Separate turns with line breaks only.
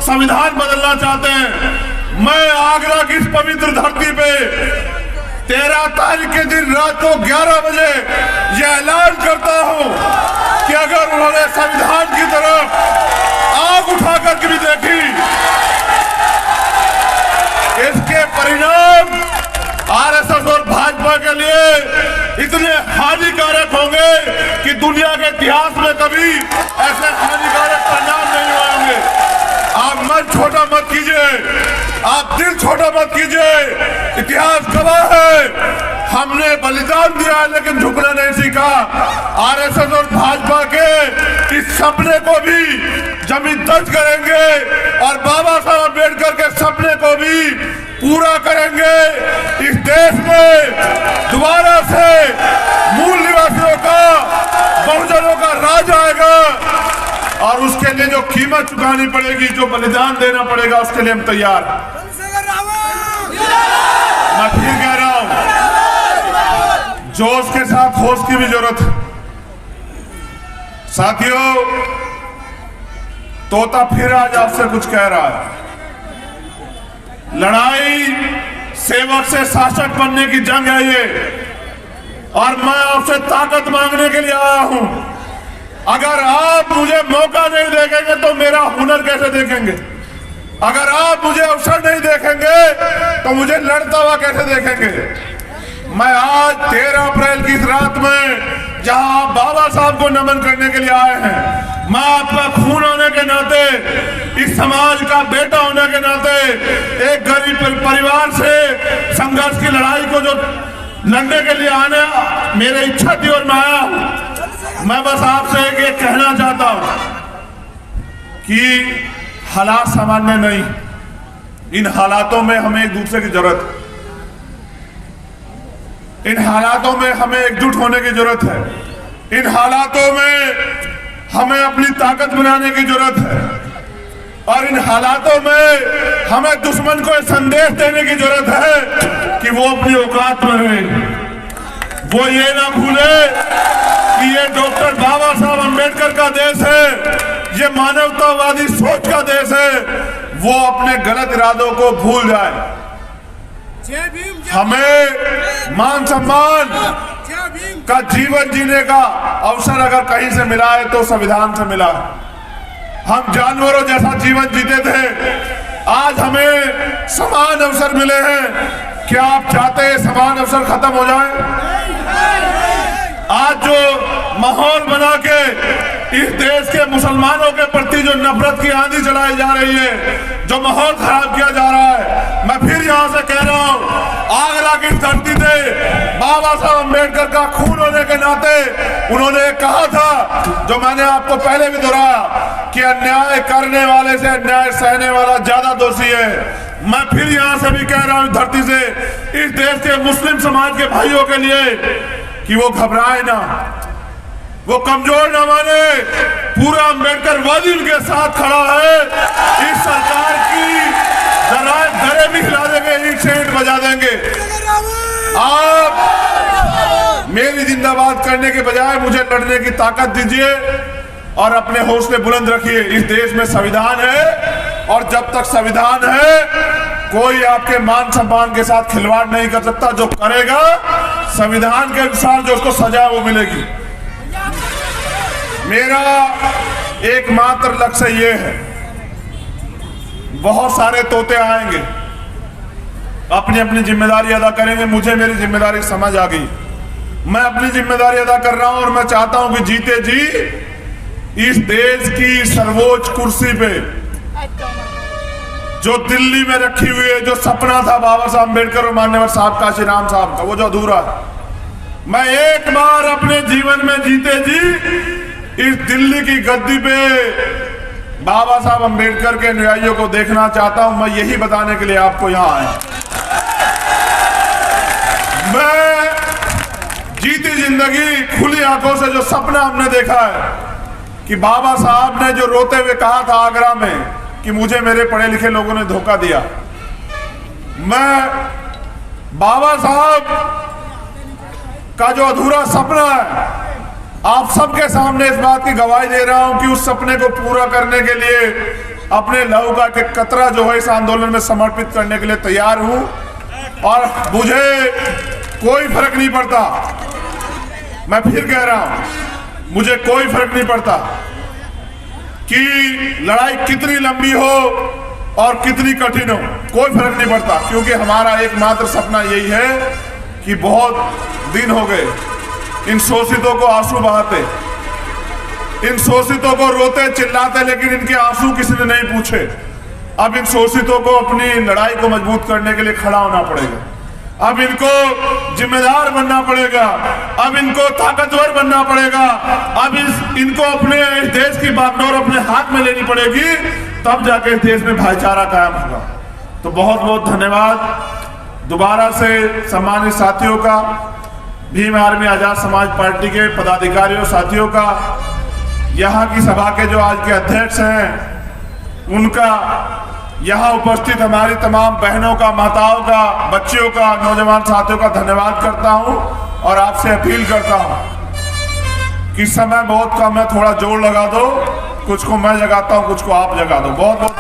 संविधान बदलना चाहते हैं। मैं आगरा की इस पवित्र धरती पे 13 तारीख के दिन रात को 11 बजे यह ऐलान करता हूं कि अगर उन्होंने संविधान की तरफ आग उठा करके भी देखी, इसके परिणाम आरएसएस और भाजपा के लिए इतने हानिकारक होंगे कि दुनिया के इतिहास में कभी ऐसे हानिकारक परिणाम नहीं हुए होंगे। आप मन छोटा मत कीजिए, आप दिल छोटा मत कीजिए। इतिहास गवाह है, हमने बलिदान दिया है लेकिन झुकना नहीं सीखा। आरएसएस और भाजपा के इस सपने को भी जमीन दर्ज करेंगे और बाबा साहब अम्बेडकर के सपने को भी पूरा करेंगे। इस देश में दोबारा से मूल निवासियों का, बहुजनों का राज आएगा और उसके लिए जो कीमत चुकानी पड़ेगी, जो बलिदान देना पड़ेगा, उसके लिए हम तैयार हैं। मैं फिर कह रहा हूं, जोश के साथ होश की भी जरूरत है। साथियों, तोता फिर आज आपसे कुछ कह रहा है। लड़ाई सेवक से शासक बनने की जंग है ये, और मैं आपसे ताकत मांगने के लिए आया हूं। अगर आप मुझे मौका नहीं देखेंगे तो मेरा हुनर कैसे देखेंगे? अगर आप मुझे अवसर नहीं देखेंगे तो मुझे लड़ता हुआ कैसे देखेंगे? मैं आज 13 अप्रैल की इस रात में जहां आप बाबा साहब को नमन करने के लिए आए हैं, मैं आपका खून होने के नाते, इस समाज का बेटा होने के नाते, एक गरीब परिवार से संघर्ष की लड़ाई को जो लड़ने के लिए आने मेरी इच्छा थी और मैं आया हूं। मैं बस आपसे एक कहना चाहता हूं कि हालात सामान्य नहीं, इन हालातों में हमें एक दूसरे की जरूरत है। इन हालातों में हमें एकजुट होने की जरूरत है। इन हालातों में हमें अपनी ताकत बनाने की जरूरत है और इन हालातों में हमें दुश्मन को संदेश देने की जरूरत है कि वो अपनी औकात में रहे। वो ये ना भूले कि ये डॉक्टर बाबा साहब अम्बेडकर का देश है, ये मानवतावादी सोच का देश है। वो अपने गलत इरादों को भूल जाए। हमें मान सम्मान का जीवन जीने का अवसर अगर कहीं से मिला है तो संविधान से मिला है। हम जानवरों जैसा जीवन जीते थे, आज हमें समान अवसर मिले हैं। क्या आप चाहते हैं समान अवसर खत्म हो जाए? आज जो माहौल बना के इस देश के मुसलमानों के प्रति जो नफरत की आंधी चलाई जा रही है, जो माहौल खराब किया जा रहा है, मैं फिर यहां से कह रहा हूं, आगरा की धरती से बाबा साहब अम्बेडकर का खून होने के नाते उन्होंने कहा था, जो मैंने आपको पहले भी दोहराया, कि अन्याय करने वाले से अन्याय सहने वाला ज्यादा दोषी है। मैं फिर यहां से भी कह रहा हूं धरती से इस देश के मुस्लिम समाज के भाइयों के लिए कि वो घबराए ना, वो कमजोर ना माने। पूरा अम्बेडकर वादी उनके साथ खड़ा है। इस सरकार की दरे भी हिला देंगे, ईंट से ईंट बजा देंगे। आप मेरी जिंदाबाद करने के बजाय मुझे लड़ने की ताकत दीजिए और अपने हौसले बुलंद रखिए। इस देश में संविधान है और जब तक संविधान है कोई आपके मान सम्मान के साथ खिलवाड़ नहीं कर सकता। जो करेगा संविधान के अनुसार जो उसको सजा वो मिलेगी। मेरा एकमात्र लक्ष्य ये है, बहुत सारे तोते आएंगे, अपनी अपनी जिम्मेदारी अदा करेंगे। मुझे मेरी जिम्मेदारी समझ आ गई, मैं अपनी जिम्मेदारी अदा कर रहा हूं और मैं चाहता हूं कि जीते जी इस देश की सर्वोच्च कुर्सी पे जो दिल्ली में रखी हुई है, जो सपना था बाबा साहब अम्बेडकर और मान्यवर साहब काशी राम साहब का, वो जो अधूरा है, मैं एक बार अपने जीवन में जीते जी इस दिल्ली की गद्दी पे बाबा साहब अम्बेडकर के अनुयायियों को देखना चाहता हूं। मैं यही बताने के लिए आपको यहां आया। मैं जीती जिंदगी खुली आंखों से जो सपना हमने देखा है कि बाबा साहब ने जो रोते हुए कहा था आगरा में कि मुझे मेरे पढ़े लिखे लोगों ने धोखा दिया, मैं बाबा साहब का जो अधूरा सपना है आप सबके सामने इस बात की गवाही दे रहा हूं कि उस सपने को पूरा करने के लिए अपने लहू का एक कतरा जो है इस आंदोलन में समर्पित करने के लिए तैयार हूं। और मुझे कोई फर्क नहीं पड़ता, मैं फिर कह रहा हूं, मुझे कोई फर्क नहीं पड़ता कि लड़ाई कितनी लंबी हो और कितनी कठिन हो, कोई फर्क नहीं पड़ता, क्योंकि हमारा एकमात्र सपना यही है कि बहुत दिन हो गए इन शोषितों को आंसू बहाते, इन शोषितों को रोते चिल्लाते, लेकिन इनके आंसू किसी ने नहीं पूछे। अब इन शोषितों को अपनी लड़ाई को मजबूत करने के लिए खड़ा होना पड़ेगा, अब इनको जिम्मेदार बनना पड़ेगा, अब इनको ताकतवर बनना पड़ेगा, अब इनको अपने देश की बागडोर अपने हाथ में लेनी पड़ेगी, तब जाके इस देश में भाईचारा कायम होगा। तो बहुत बहुत धन्यवाद दोबारा से सम्मानित साथियों का, भीम आर्मी आजाद समाज पार्टी के पदाधिकारियों साथियों का, यहाँ की सभा के जो आज के अध्यक्ष हैं उनका, यहाँ उपस्थित हमारी तमाम बहनों का, माताओं का, बच्चियों का, नौजवान साथियों का धन्यवाद करता हूँ। और आपसे अपील करता हूँ कि समय बहुत कम है, थोड़ा जोर लगा दो, कुछ को मैं जगाता हूँ, कुछ को आप जगा दो। बहुत बहुत